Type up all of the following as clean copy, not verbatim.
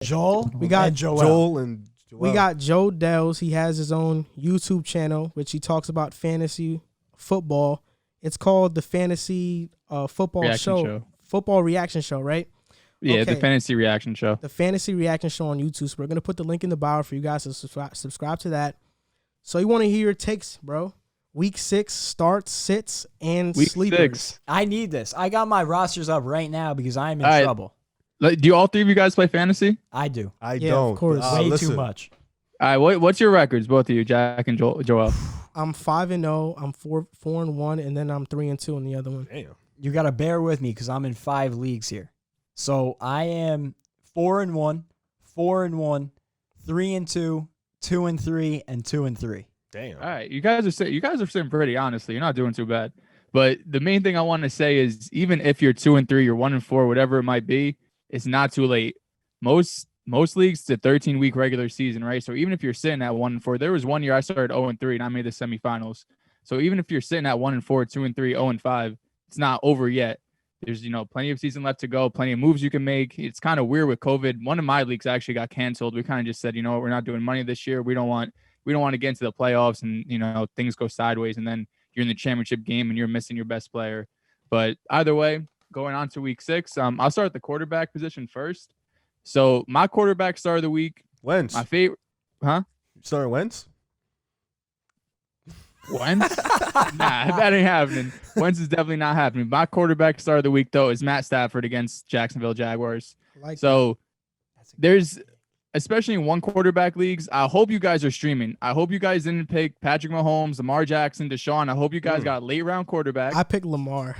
Joel? We got Joel. We got Joe Dehls. He has his own YouTube channel, which he talks about fantasy football. It's called the Fantasy Football Football Reaction Show, right? Yeah, okay. The Fantasy Reaction Show. The Fantasy Reaction Show on YouTube. So we're going to put the link in the bio for you guys to subscribe to that. So you want to hear your takes, bro. Week 6 starts, sits, and Week sleepers. 6. I need this. I got my rosters up right now because I'm in trouble. Do all three of you guys play fantasy? I do. I don't. Of course. Way too much. All right, what's your records, both of you, Jack and Joel? I'm 5-0. I'm 4-1, and then I'm 3-2 in the other one. Damn. You got to bear with me because I'm in 5 leagues here. So I am 4-1, 4-1, 3-2, 2-3, and 2-3. Damn. All right, you guys are sitting pretty. Honestly, you're not doing too bad. But the main thing I want to say is, even if you're 2-3, you're 1-4, whatever it might be, it's not too late. Most leagues, it's a 13-week regular season, right? So even if you're sitting at 1-4, there was one year I started 0-3 and I made the semifinals. So even if you're sitting at 1-4, 2-3, 0-5, it's not over yet. There's, plenty of season left to go, plenty of moves you can make. It's kind of weird with COVID. One of my leagues actually got canceled. We kind of just said, we're not doing money this year. We don't want to get into the playoffs and, things go sideways and then you're in the championship game and you're missing your best player. But either way, going on to week 6, I'll start at the quarterback position first. So my quarterback start of the week. Wentz. My favorite. Huh? Starting Wentz? Wentz? Nah, that ain't happening. Wentz is definitely not happening. My quarterback start of the week, though, is Matt Stafford against Jacksonville Jaguars. There's, especially in one quarterback leagues, I hope you guys are streaming. I hope you guys didn't pick Patrick Mahomes, Lamar Jackson, Deshaun. I hope you guys got late round quarterback. I picked Lamar.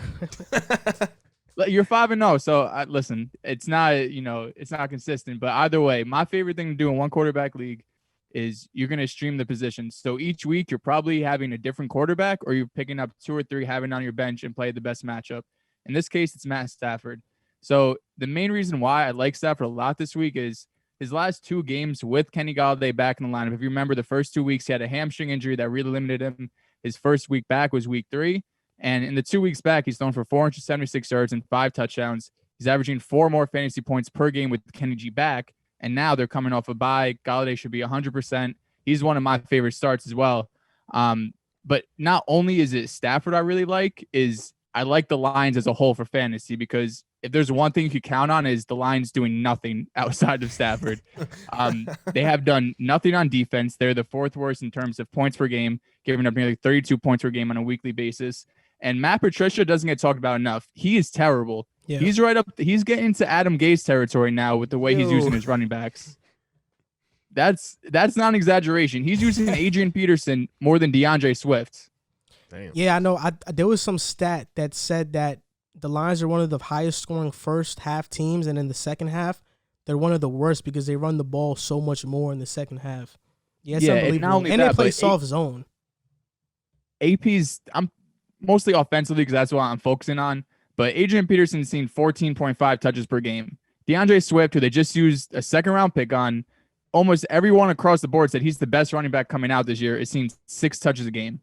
You're 5-0, so listen. It's not, it's not consistent. But either way, my favorite thing to do in one quarterback league is you're gonna stream the positions. So each week you're probably having a different quarterback, or you're picking up 2 or 3, having on your bench and play the best matchup. In this case, it's Matt Stafford. So the main reason why I like Stafford a lot this week is his last 2 games with Kenny Golladay back in the lineup. If you remember, the first 2 weeks he had a hamstring injury that really limited him. His first week back was week 3. And in the 2 weeks back, he's thrown for 476 yards and 5 touchdowns. He's averaging 4 more fantasy points per game with Kenny G back. And now they're coming off a bye. Golladay should be 100%. He's one of my favorite starts as well. But not only is it Stafford I really like, is I like the Lions as a whole for fantasy, because if there's one thing you could count on is the Lions doing nothing outside of Stafford. They have done nothing on defense. They're the 4th worst in terms of points per game, giving up nearly 32 points per game on a weekly basis. And Matt Patricia doesn't get talked about enough. He is terrible. Yeah. He's right up. He's getting into Adam Gase territory now with the way he's using his running backs. That's not an exaggeration. He's using Adrian Peterson more than DeAndre Swift. Damn. Yeah, I know. There was some stat that said that the Lions are one of the highest scoring first half teams, and in the second half, they're one of the worst because they run the ball so much more in the second half. Yeah, it's unbelievable. And they play soft zone. I'm mostly offensively because that's what I'm focusing on. But Adrian Peterson's seen 14.5 touches per game. DeAndre Swift, who they just used a 2nd-round pick on, almost everyone across the board said he's the best running back coming out this year, is seeing 6 touches a game.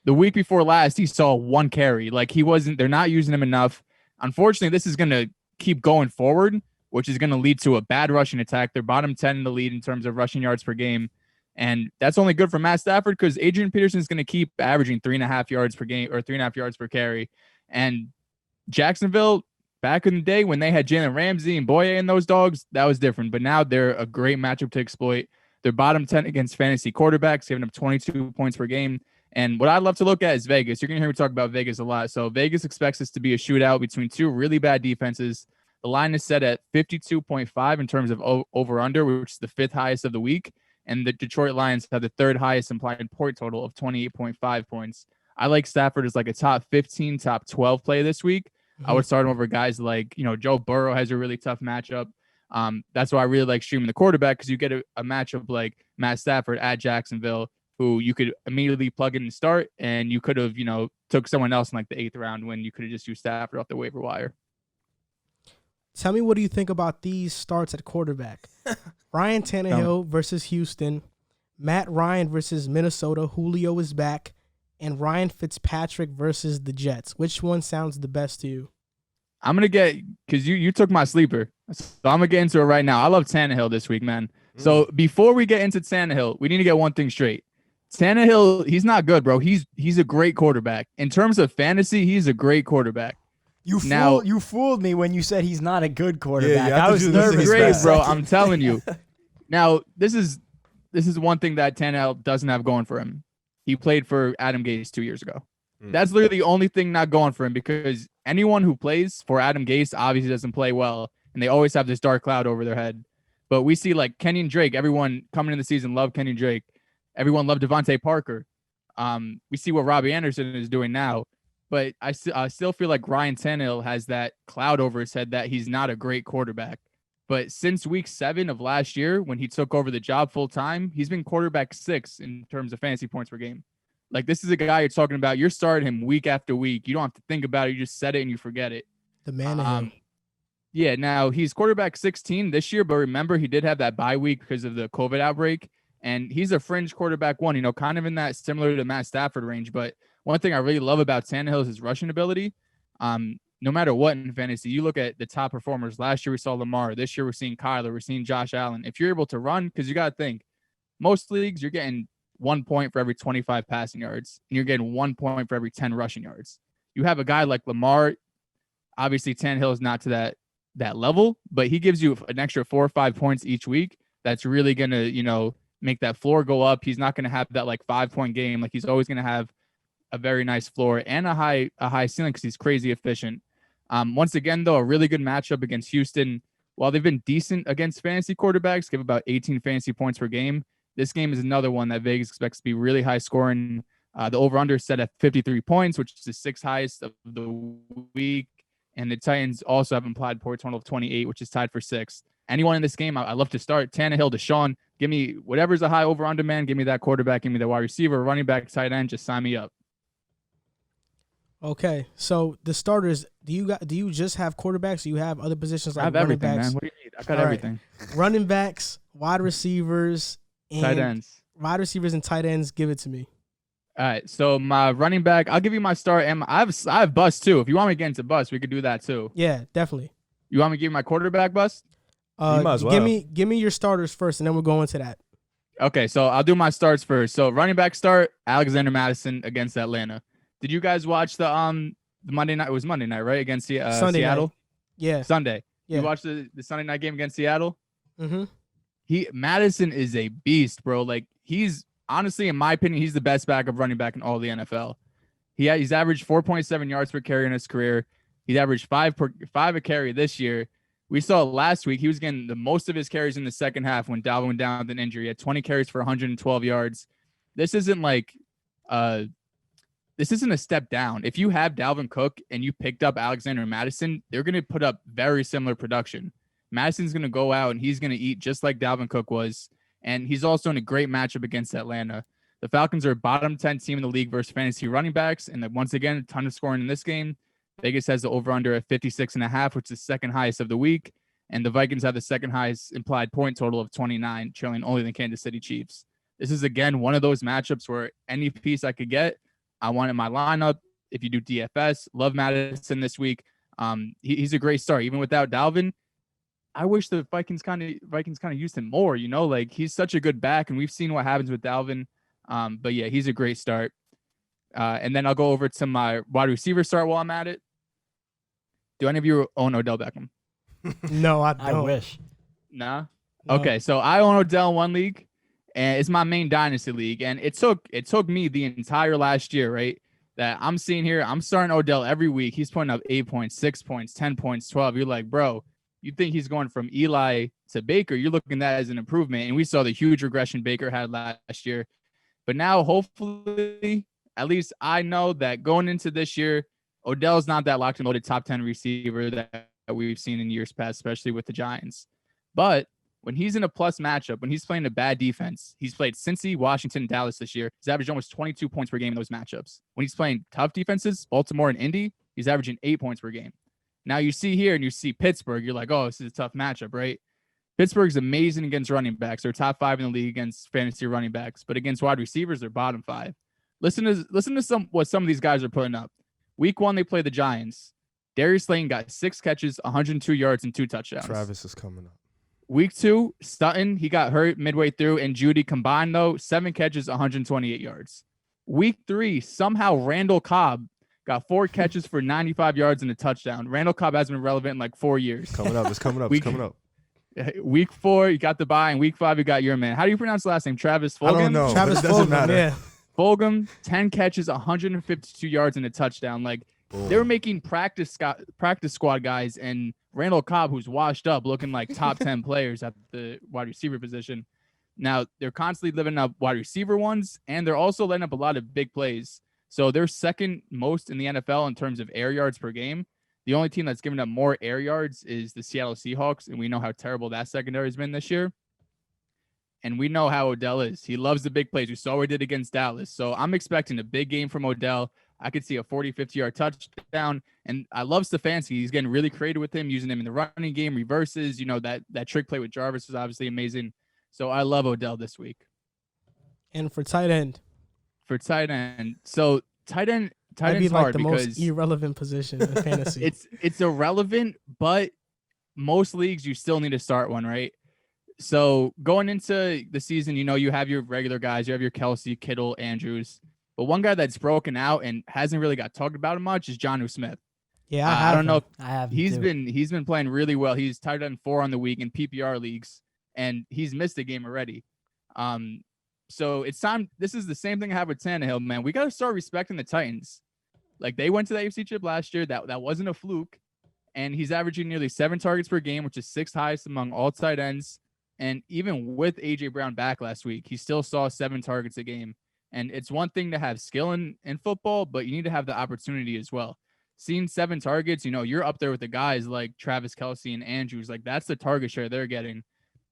The week before last, he saw 1 carry. They're not using him enough. Unfortunately, this is going to keep going forward, which is going to lead to a bad rushing attack. They're bottom 10 in the lead in terms of rushing yards per game. And that's only good for Matt Stafford because Adrian Peterson is going to keep averaging 3.5 yards per game or 3.5 yards per carry. And Jacksonville, back in the day when they had Jalen Ramsey and Boye and those dogs, that was different. But now they're a great matchup to exploit. They're bottom 10 against fantasy quarterbacks, giving up 22 points per game. And what I'd love to look at is Vegas. You're going to hear me talk about Vegas a lot. So Vegas expects this to be a shootout between 2 really bad defenses. The line is set at 52.5 in terms of over-under, which is the 5th highest of the week. And the Detroit Lions have the 3rd highest implied point total of 28.5 points. I like Stafford as like a top 15, top 12 play this week. Mm-hmm. I would start him over guys like, Joe Burrow has a really tough matchup. That's why I really like streaming the quarterback, because you get a matchup like Matt Stafford at Jacksonville, who you could immediately plug in and start, and you could have, took someone else in like the 8th round when you could have just used Stafford off the waiver wire. Tell me, what do you think about these starts at quarterback? Ryan Tannehill versus Houston, Matt Ryan versus Minnesota, Julio is back, and Ryan Fitzpatrick versus the Jets. Which one sounds the best to you? I'm gonna get because you took my sleeper, so I'm gonna get into it right now. I love Tannehill this week, man. So before we get into Tannehill, we need to get one thing straight. Tannehill, he's not good, bro. He's a great quarterback. In terms of fantasy, he's a great quarterback. You fooled me when you said he's not a good quarterback. Yeah, I was nervous, great, bro. I'm telling you. Now, this is one thing that Tannehill doesn't have going for him. He played for Adam Gase 2 years ago. That's literally the only thing not going for him, because anyone who plays for Adam Gase obviously doesn't play well, and they always have this dark cloud over their head. But we see like Kenyon Drake. Everyone coming in the season loved Kenyon Drake. Everyone loved Devontae Parker. We see what Robbie Anderson is doing now. But I still feel like Ryan Tannehill has that cloud over his head that he's not a great quarterback. But since week 7 of last year, when he took over the job full time, he's been quarterback 6 in terms of fantasy points per game. Like, this is a guy you're talking about. You're starting him week after week. You don't have to think about it. You just set it and you forget it. The man. Yeah, now he's quarterback 16 this year, but remember, he did have that bye week because of the COVID outbreak. And he's a fringe quarterback 1, kind of in that similar to Matt Stafford range. But one thing I really love about Tannehill is his rushing ability. No matter what in fantasy, you look at the top performers. Last year we saw Lamar. This year we're seeing Kyler. We're seeing Josh Allen. If you're able to run, because you got to think, most leagues you're getting 1 point for every 25 passing yards, and you're getting 1 point for every 10 rushing yards. You have a guy like Lamar. Obviously, Tannehill is not to that level, but he gives you an extra 4 or 5 points each week. That's really going to, make that floor go up. He's not going to have that like 5-point game. Like, he's always going to have a very nice floor and a high ceiling because he's crazy efficient. Once again, though, a really good matchup against Houston. While they've been decent against fantasy quarterbacks, give about 18 fantasy points per game, this game is another one that Vegas expects to be really high scoring. The over-under is set at 53 points, which is the 6th highest of the week. And the Titans also have implied point total of 28, which is tied for 6th. Anyone in this game, I love to start. Tannehill, Deshaun, give me whatever's a high over-under, man. Give me that quarterback. Give me the wide receiver, running back, tight end. Just sign me up. Okay, so the starters, do you just have quarterbacks? Or you have other positions like I have running everything, backs? man. What do you need? I got everything. Running backs, wide receivers, and Tight ends. Wide receivers and tight ends. Give it to me. All right, so my running back, I'll give you my start, and I have Bust too. If you want me to get into Bust, we could do that too. Yeah, definitely. You want me to give you my quarterback Bust? You might as well. Give me your starters first, and then we'll go into that. Okay, so I'll do my starts first. So running back start, Alexander Madison against Atlanta. Did you guys watch the Monday night? It was Monday night, right? Against Sunday Seattle? night. Yeah. Sunday. Yeah. You watched the Sunday night game against Seattle? Mm-hmm. Madison is a beast, bro. Like, he's honestly, in my opinion, he's the best backup running back in all the NFL. He's averaged 4.7 yards per carry in his career. He's averaged 5 a carry this year. We saw last week he was getting the most of his carries in the second half when Dalvin went down with an injury. He had 20 carries for 112 yards. This isn't like this isn't a step down. If you have Dalvin Cook and you picked up Alexander Madison, they're going to put up very similar production. Madison's going to go out and he's going to eat just like Dalvin Cook was. And he's also in a great matchup against Atlanta. The Falcons are a bottom 10 team in the league versus fantasy running backs. And then once again, a ton of scoring in this game. Vegas has the over-under at 56.5, which is the second highest of the week. And the Vikings have the second highest implied point total of 29, trailing only the Kansas City Chiefs. This is, again, one of those matchups where any piece I could get, I want in my lineup. If you do DFS, love Madison this week. He's a great start. Even without Dalvin, I wish the Vikings kind of used him more, like he's such a good back, and we've seen what happens with Dalvin. But yeah, he's a great start. And then I'll go over to my wide receiver start while I'm at it. Do any of you own Odell Beckham? No, I don't. I wish. Nah? No. Okay, so I own Odell in one league, and it's my main dynasty league. And it took me the entire last year, right? That I'm seeing here. I'm starting Odell every week. He's putting up 8 points, 6 points, 10 points, 12. You're like, bro, you think he's going from Eli to Baker. You're looking at that as an improvement. And we saw the huge regression Baker had last year. But now, hopefully, at least I know that going into this year, Odell's not that locked and loaded top 10 receiver that we've seen in years past, especially with the Giants. But when he's in a plus matchup, when he's playing a bad defense, he's played Cincy, Washington, Dallas this year. He's averaged almost 22 points per game in those matchups. When he's playing tough defenses, Baltimore and Indy, he's averaging 8 points per game. Now you see here and you see Pittsburgh, you're like, oh, this is a tough matchup, right? Pittsburgh's amazing against running backs. They're top 5 in the league against fantasy running backs, but against wide receivers, they're bottom 5. Listen to what some of these guys are putting up. Week 1, they play the Giants. Darius Slayton got 6 catches, 102 yards, and 2 touchdowns. Travis is coming up. Week 2, Sutton, he got hurt midway through, and Judy combined, though, 7 catches, 128 yards. Week 3, somehow Randall Cobb got 4 catches for 95 yards and a touchdown. Randall Cobb hasn't been relevant in like 4 years. Coming up. It's coming up. Week 4, you got the bye, and Week 5, you got your man. How do you pronounce the last name? Travis Fulgham? I don't know. Travis It doesn't Fulgham, matter. yeah. Fulgham, 10 catches, 152 yards and a touchdown. Like, they were making practice squad guys, and Randall Cobb, who's washed up, looking like top 10 players at the wide receiver position. Now, they're constantly living up wide receiver ones, and they're also letting up a lot of big plays. So they're second most in the NFL in terms of air yards per game. The only team that's given up more air yards is the Seattle Seahawks, and we know how terrible that secondary has been this year. And we know how Odell is. He loves the big plays. We saw what he did against Dallas. So I'm expecting a big game from Odell. I could see a 40, 50-yard touchdown. And I love Stefanski. He's getting really creative with him, using him in the running game, reverses. You know, that trick play with Jarvis was obviously amazing. So I love Odell this week. And for tight end. So tight end That'd be is like hard the because most irrelevant position in fantasy. it's irrelevant, but most leagues you still need to start one, right? So going into the season, you know, you have your regular guys, you have your Kelsey, Kittle, Andrews. But one guy that's broken out and hasn't really got talked about much is Jonnu Smith. Yeah, I don't know. I have. He's been playing really well. He's tight end 4 on the week in PPR leagues, and he's missed a game already. So it's time. This is the same thing I have with Tannehill, man. We got to start respecting the Titans. Like, they went to the AFC Chip last year. That wasn't a fluke. And he's averaging nearly 7 targets per game, which is 6th highest among all tight ends. And even with A.J. Brown back last week, he still saw 7 targets a game. And it's one thing to have skill in football, but you need to have the opportunity as well. Seeing 7 targets, you know, you're up there with the guys like Travis Kelce and Andrews. Like, that's the target share they're getting.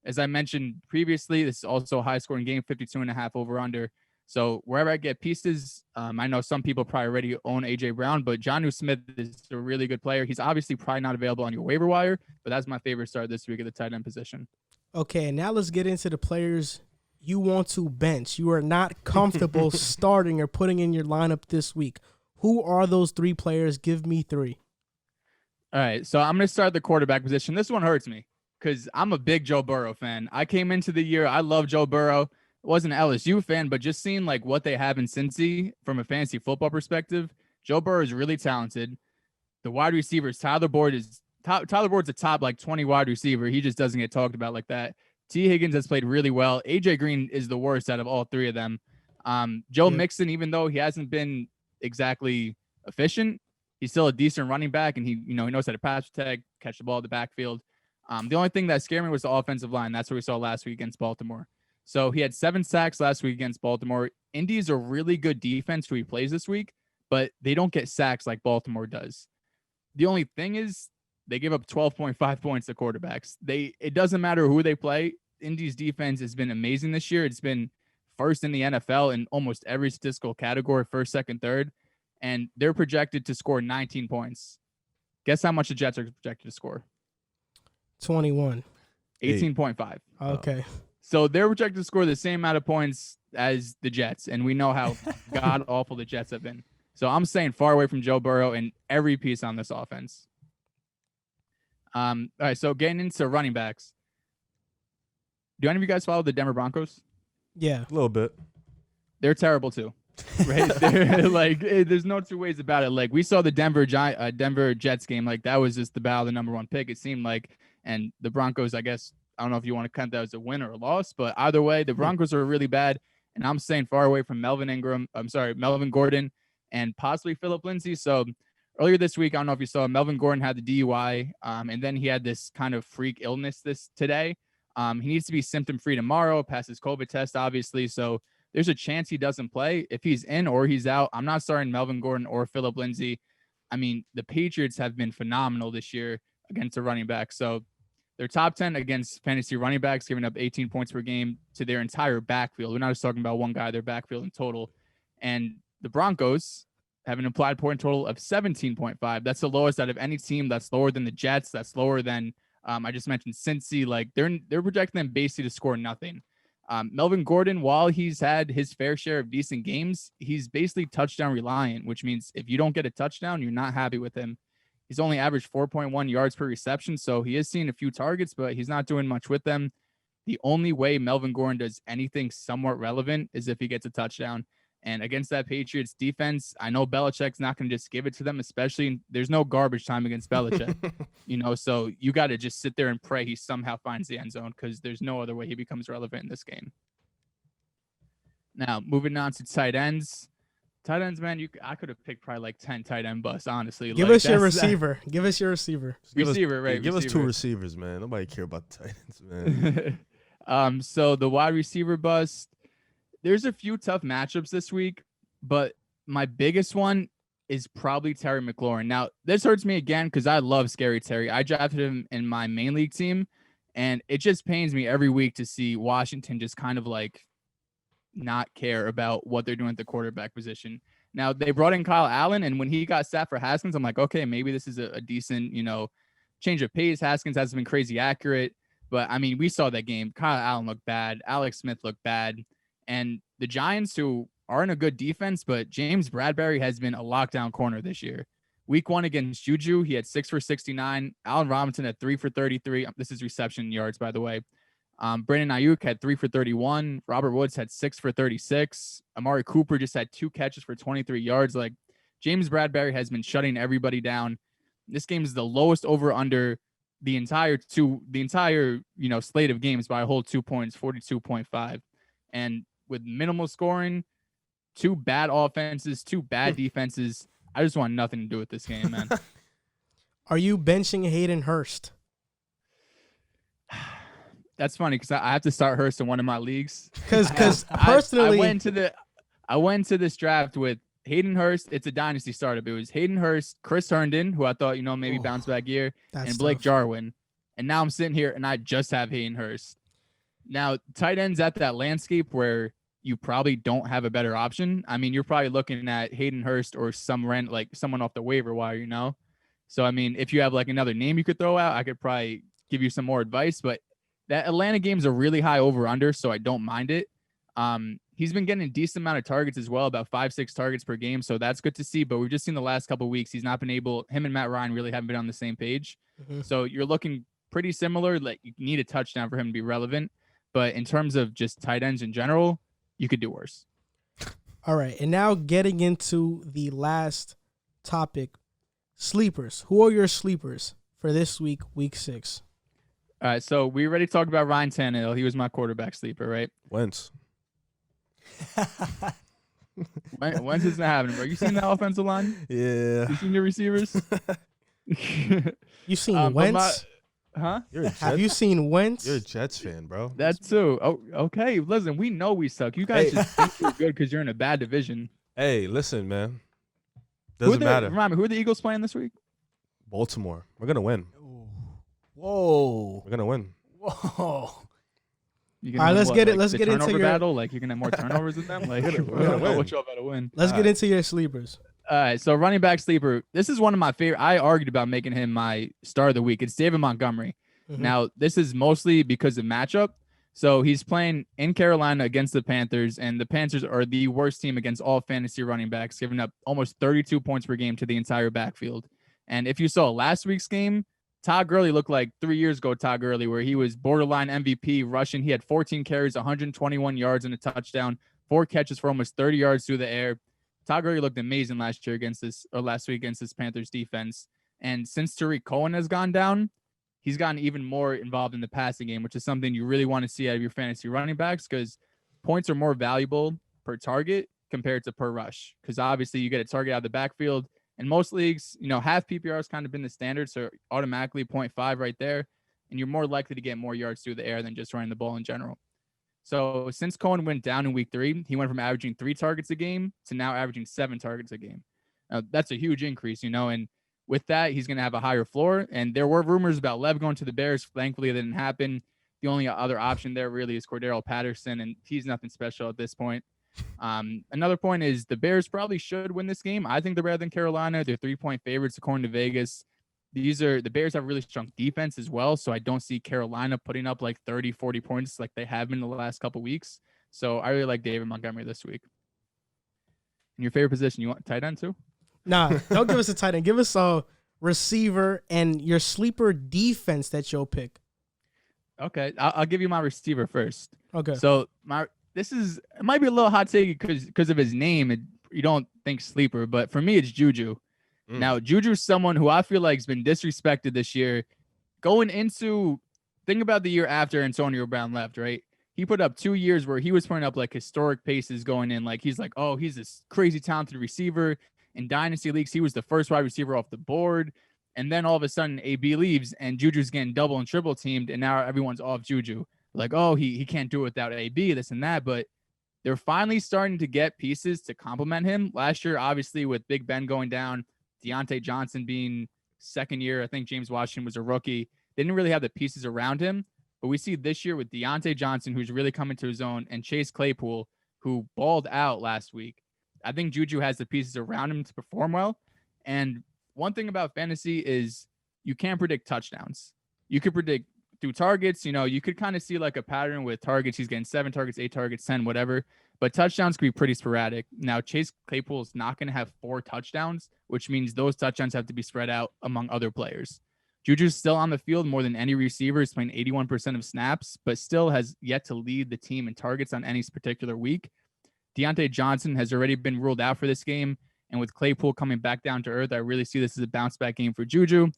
As I mentioned previously, this is also a high-scoring game, 52.5 over-under. So wherever I get pieces, I know some people probably already own A.J. Brown, but Jonnu Smith is a really good player. He's obviously probably not available on your waiver wire, but that's my favorite start this week at the tight end position. Okay, and now let's get into the players you want to bench. You are not comfortable starting or putting in your lineup this week. Who are those 3 players? Give me 3. All right, so I'm going to start the quarterback position. This one hurts me because I'm a big Joe Burrow fan. I came into the year, I love Joe Burrow. Wasn't an LSU fan, but just seeing like what they have in Cincy from a fantasy football perspective, Joe Burrow is really talented. The wide receivers, Tyler Boyd's a top like 20 wide receiver. He just doesn't get talked about like that. T. Higgins has played really well. AJ Green is the worst out of all 3 of them. Joe Mixon, even though he hasn't been exactly efficient, he's still a decent running back, and he knows how to pass protect, catch the ball in the backfield. The only thing that scared me was the offensive line. That's what we saw last week against Baltimore. So he had 7 sacks last week against Baltimore. Indy is a really good defense who he plays this week, but they don't get sacks like Baltimore does. The only thing is they give up 12.5 points to quarterbacks. It doesn't matter who they play. Indy's defense has been amazing this year. It's been first in the NFL in almost every statistical category, first, second, third, and they're projected to score 19 points. Guess how much the Jets are projected to score? 21. 18.5. Okay. So they're projected to score the same amount of points as the Jets, and we know how god-awful the Jets have been. So I'm saying far away from Joe Burrow and every piece on this offense. All right, so getting into running backs. Do any of you guys follow the Denver Broncos? Yeah. A little bit. They're terrible too. Right? They're like, there's no 2 ways about it. Like, we saw the Denver Jets game. Like, that was just the battle of the number 1 pick, it seemed like. And the Broncos, I guess, I don't know if you want to count that as a win or a loss, but either way, the Broncos are really bad. And I'm staying far away from Melvin Gordon and possibly Phillip Lindsay. So earlier this week, I don't know if you saw, Melvin Gordon had the DUI, and then he had this kind of freak illness today. He needs to be symptom-free tomorrow, pass his COVID test, obviously. So there's a chance he doesn't play. If he's in or he's out, I'm not starting Melvin Gordon or Phillip Lindsay. I mean, the Patriots have been phenomenal this year against the running back. So they're top 10 against fantasy running backs, giving up 18 points per game to their entire backfield. We're not just talking about one guy, their backfield in total. And the Broncos have an implied point total of 17.5. That's the lowest out of any team. That's lower than the Jets. That's lower than I just mentioned Cincy. Like, they're projecting them basically to score nothing. Melvin Gordon, while he's had his fair share of decent games, he's basically touchdown reliant, which means if you don't get a touchdown, you're not happy with him. He's only averaged 4.1 yards per reception, so he is seeing a few targets, but he's not doing much with them. The only way Melvin Gordon does anything somewhat relevant is if he gets a touchdown. And against that Patriots defense, I know Belichick's not going to just give it to them, especially there's no garbage time against Belichick, so you got to just sit there and pray he somehow finds the end zone because there's no other way he becomes relevant in this game. Now, moving on to tight ends. Tight ends, man, I could have picked probably like 10 tight end busts, honestly. Give us your receiver. Give us your receiver. Give us 2 receivers, man. Nobody care about the tight ends, man. So the wide receiver bust, there's a few tough matchups this week, but my biggest one is probably Terry McLaurin. Now, this hurts me again because I love Scary Terry. I drafted him in my main league team, and it just pains me every week to see Washington just kind of like not care about what they're doing at the quarterback position. Now, they brought in Kyle Allen, and when he got Stafford Haskins, I'm like, okay, maybe this is a decent, change of pace. Haskins hasn't been crazy accurate, but, I mean, we saw that game. Kyle Allen looked bad. Alex Smith looked bad. And the Giants, who aren't a good defense, but James Bradbury has been a lockdown corner this year. Week 1 against Juju, he had 6 for 69. Allen Robinson had 3 for 33. This is reception yards, by the way. Brandon Ayuk had 3 for 31. Robert Woods had 6 for 36. Amari Cooper just had 2 catches for 23 yards. Like, James Bradbury has been shutting everybody down. This game is the lowest over under the entire slate of games by a whole 2 points, 42.5. And with minimal scoring, 2 bad offenses, 2 bad defenses, I just want nothing to do with this game, man. Are you benching Hayden Hurst? That's funny because I have to start Hurst in one of my leagues. Because personally, I went to this draft with Hayden Hurst. It's a dynasty startup. It was Hayden Hurst, Chris Herndon, who I thought maybe bounce back year, and Blake Jarwin. And now I'm sitting here and I just have Hayden Hurst. Now, tight ends at that landscape where you probably don't have a better option. I mean, you're probably looking at Hayden Hurst or someone off the waiver wire, So, I mean, if you have like another name you could throw out, I could probably give you some more advice. But that Atlanta game's a really high over-under, so I don't mind it. He's been getting a decent amount of targets as well, about 5-6 targets per game, so that's good to see. But we've just seen the last couple of weeks, he's not been able – him and Matt Ryan really haven't been on the same page. Mm-hmm. So you're looking pretty similar. Like, you need a touchdown for him to be relevant. But in terms of just tight ends in general, you could do worse. All right, and now getting into the last topic, sleepers. Who are your sleepers for this week, week 6? All right, so we already talked about Ryan Tannehill. He was my quarterback sleeper, right? Wentz. Wentz isn't happening, bro. You seen that offensive line? Yeah. You seen the receivers? You seen Wentz? Huh? Have you seen Wentz? You're a Jets fan, bro. That too. Oh, okay. Listen, we know we suck. You guys just think you're good because you're in a bad division. Hey, listen, man. Doesn't matter. Remind me, who are the Eagles playing this week? Baltimore. We're gonna win. Whoa. We're gonna win. Whoa. All right, let's get into your battle. Like, you're gonna have more turnovers than them. Like, what y'all better win. Let's get into your sleepers. All right, so running back sleeper. This is one of my favorite. I argued about making him my star of the week. It's David Montgomery. Mm-hmm. Now, this is mostly because of matchup. So he's playing in Carolina against the Panthers, and the Panthers are the worst team against all fantasy running backs, giving up almost 32 points per game to the entire backfield. And if you saw last week's game, Todd Gurley looked like 3 years ago Todd Gurley, where he was borderline MVP rushing. He had 14 carries, 121 yards, and a touchdown, 4 catches for almost 30 yards through the air. Todd Gurley looked amazing last week against this Panthers defense. And since Tariq Cohen has gone down, he's gotten even more involved in the passing game, which is something you really want to see out of your fantasy running backs because points are more valuable per target compared to per rush. Because obviously you get a target out of the backfield. In most leagues, half PPR has kind of been the standard, so automatically 0.5 right there. And you're more likely to get more yards through the air than just running the ball in general. So since Cohen went down in week 3, he went from averaging 3 targets a game to now averaging 7 targets a game. Now, that's a huge increase, and with that, he's going to have a higher floor. And there were rumors about Lev going to the Bears. Thankfully, it didn't happen. The only other option there really is Cordero Patterson, and he's nothing special at this point. Another point is the Bears probably should win this game. I think they're better than Carolina. They're 3-point favorites according to Vegas. The Bears have a really strong defense as well, so I don't see Carolina putting up like 30, 40 points like they have been in the last couple weeks. So I really like David Montgomery this week. In your favorite position, you want tight end too? Nah, don't give us a tight end. Give us a receiver, and your sleeper defense that you'll pick. Okay, I'll give you my receiver first. Okay. So it might be a little hot take because of his name. You don't think sleeper, but for me, it's Juju. Now, Juju's someone who I feel like has been disrespected this year. Think about the year after Antonio Brown left, right? He put up 2 years where he was putting up like historic paces going in. Like he's like, oh, he's this crazy talented receiver. In dynasty leagues, he was the first wide receiver off the board. And then all of a sudden, AB leaves and Juju's getting double and triple teamed. And now everyone's off Juju. Like, oh, he can't do it without AB, this and that. But they're finally starting to get pieces to complement him. Last year, obviously, with Big Ben going down, Deontay Johnson being second year, I think James Washington was a rookie. They didn't really have the pieces around him. But we see this year with Deontay Johnson, who's really coming to his own, and Chase Claypool, who balled out last week. I think Juju has the pieces around him to perform well. And one thing about fantasy is you can't predict touchdowns. You could predict through targets. You could kind of see like a pattern with targets. He's getting 7 targets, 8 targets, 10, whatever. But touchdowns could be pretty sporadic. Now, Chase Claypool is not going to have 4 touchdowns, which means those touchdowns have to be spread out among other players. Juju's still on the field more than any receiver. He's playing 81% of snaps, but still has yet to lead the team in targets on any particular week. Deontay Johnson has already been ruled out for this game. And with Claypool coming back down to earth, I really see this as a bounce back game for Juju.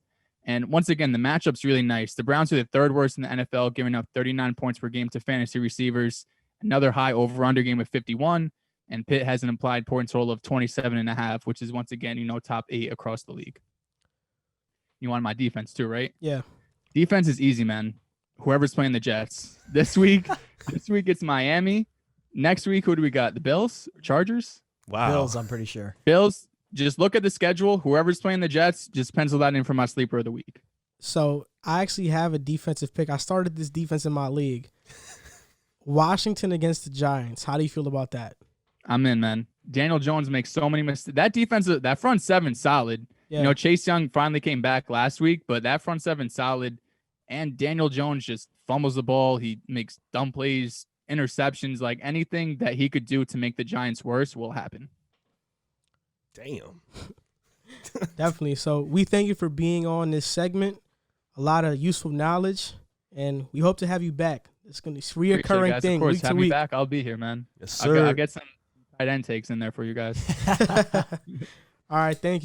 And once again, the matchup's really nice. The Browns are the 3rd worst in the NFL, giving up 39 points per game to fantasy receivers. Another high over-under game of 51. And Pitt has an implied point total of 27.5, which is once again, top 8 across the league. You want my defense too, right? Yeah. Defense is easy, man. Whoever's playing the Jets. This week it's Miami. Next week, who do we got? The Bills? Chargers? Wow. Bills, I'm pretty sure. Bills, just look at the schedule. Whoever's playing the Jets, just pencil that in for my sleeper of the week. So I actually have a defensive pick. I started this defense in my league. Washington against the Giants. How do you feel about that? I'm in, man. Daniel Jones makes so many mistakes. That defense, that front seven, solid. Yeah. Chase Young finally came back last week, but that front seven, solid. And Daniel Jones just fumbles the ball. He makes dumb plays, interceptions. Like anything that he could do to make the Giants worse will happen. Damn. Definitely. So we thank you for being on this segment. A lot of useful knowledge, and we hope to have you back. It's going to be a reoccurring thing. Of course, week to have me week. back. I'll be here, man. Yes, sir. I'll get some tight end takes in there for you guys. All right. Thank you.